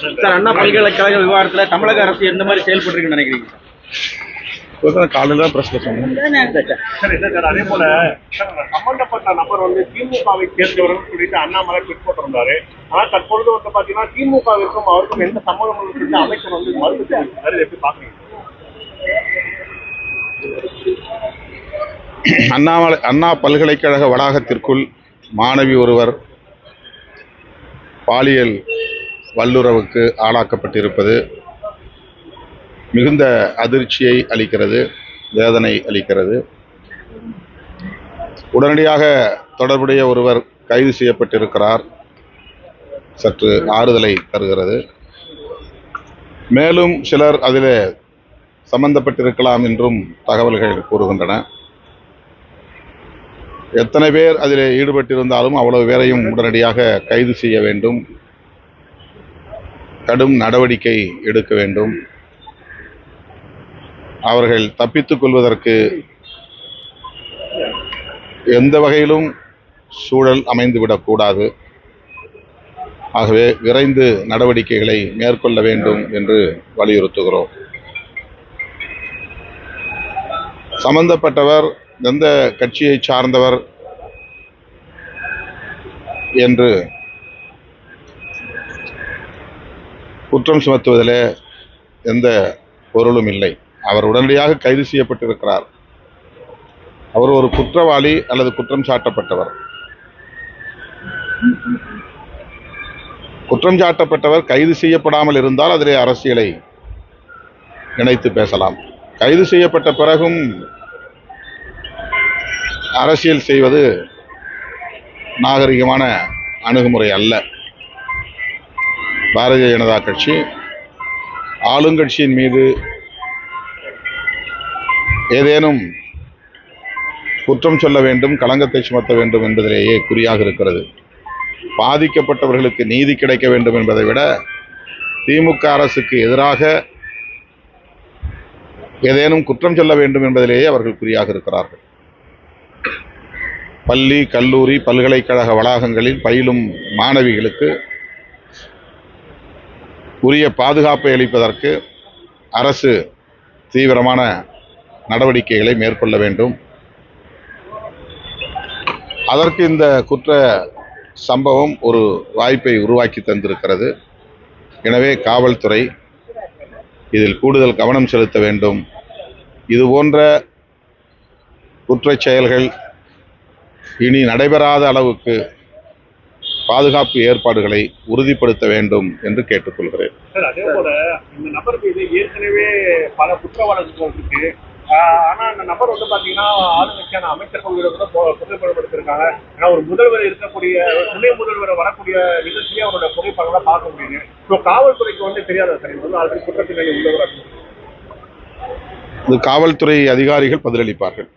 Sir, அண்ணா பல்கலைக்கழக விவகாரத்துல தமிழக அரசு எந்த மாதிரி செயல்பட்டுருக்குன்னு நினைக்கிறீங்க சார்? காலையில பிரஸ்ல சொன்னேன். அதே போல சம்பந்தப்பட்ட நபர் வந்து திமுகவை சேர்ந்தவர்கள் சொல்லிட்டு அண்ணாமலை ட்வீட் போட்டிருந்தாரு. ஆனா தற்பொழுது வந்து பாத்தீங்கன்னா திமுகவிற்கும் அவருக்கும் எந்த சம்மதமும் சொல்லிட்டு அமைச்சர் வந்து மறுத்து தெரிவித்தாரு. எப்படி பாக்குறீங்க? அண்ணா பல்கலைக்கழக வளாகத்திற்குள் மாணவி ஒருவர் பாலியல் வல்லுறவுக்கு ஆளாக்கப்பட்டிருப்பது மிகுந்த அதிர்ச்சியை அளிக்கிறது, வேதனை அளிக்கிறது. உடனடியாக தொடர்புடைய ஒருவர் கைது செய்யப்பட்டிருக்கிறார், சற்று ஆறுதலை தருகிறது. மேலும் சிலர் அதில் சம்பந்தப்பட்டிருக்கலாம் என்றும் தகவல்கள் கூறுகின்றன. எத்தனை பேர் அதில் ஈடுபட்டிருந்தாலும் அவ்வளவு பேரையும் உடனடியாக கைது செய்ய வேண்டும், கடும் நடவடிக்கை எடுக்க வேண்டும். அவர்கள் தப்பித்துக் கொள்வதற்கு எந்த வகையிலும் சூழல் அமைந்துவிடக்கூடாது. ஆகவே விரைந்து நடவடிக்கைகளை மேற்கொள்ள வேண்டும் என்று வலியுறுத்துகிறோம். சம்பந்தப்பட்டவர் எந்த கட்சியை சார்ந்தவர் என்று குற்றம் சுமத்துவதில் எந்த பொருளும் இல்லை. அவர் உடனடியாக கைது செய்யப்பட்டிருக்கிறார். அவர் ஒரு குற்றவாளி அல்லது குற்றம் சாட்டப்பட்டவர். குற்றம் சாட்டப்பட்டவர் கைது செய்யப்படாமல் இருந்தால் அதிலே அரசியலை இணைத்து பேசலாம். கைது செய்யப்பட்ட பிறகும் அரசியல் செய்வது நாகரிகமான அணுகுமுறை அல்ல. பாரதிய ஜனதா கட்சி ஆளுங்கட்சியின் மீது ஏதேனும் குற்றம் சொல்ல வேண்டும், களங்கத்தை சுமத்த வேண்டும் என்பதிலேயே குறியாக இருக்கிறது. பாதிக்கப்பட்டவர்களுக்கு நீதி கிடைக்க வேண்டும் என்பதை விட திமுக அரசுக்கு எதிராக ஏதேனும் குற்றம் சொல்ல வேண்டும் என்பதிலேயே அவர்கள் குறியாக இருக்கிறார்கள். பள்ளி, கல்லூரி, பல்கலைக்கழக வளாகங்களில் பயிலும் மாணவிகளுக்கு உரிய பாதுகாப்பை அளிப்பதற்கு அரசு தீவிரமான நடவடிக்கைகளை மேற்கொள்ள வேண்டும். அதற்கு இந்த குற்ற சம்பவம் ஒரு வாய்ப்பை உருவாக்கி தந்திருக்கிறது. எனவே காவல்துறை இதில் கூடுதல் கவனம் செலுத்த வேண்டும். இதுபோன்ற குற்றச் செயல்கள் இனி நடைபெறாத அளவுக்கு பாதுகாப்பு ஏற்பாடுகளை உறுதிப்படுத்த வேண்டும் என்று கேட்டுக்கொள்கிறேன். அதே போல இந்த நபர் மீது ஏற்கனவே பல குற்ற வழக்குகள் இருக்கு. ஆனா அந்த நபர் வந்து பாத்தீங்கன்னா ஆளுங்கட்சியான அமைச்சர்கள் கூட புகைப்படப்படுத்திருக்காங்க. ஏன்னா ஒரு முதல்வர் இருக்கக்கூடிய துணை முதல்வர் வரக்கூடிய நிகழ்ச்சியை அவரோட புகைப்படம் பார்க்க முடியுது. ஸோ காவல்துறைக்கு வந்து தெரியாத சார், இது வந்து ஆல்ரெடி குற்றப்பின்னணி உள்ளவராக இது காவல்துறை அதிகாரிகள் பதிலளிப்பார்கள்.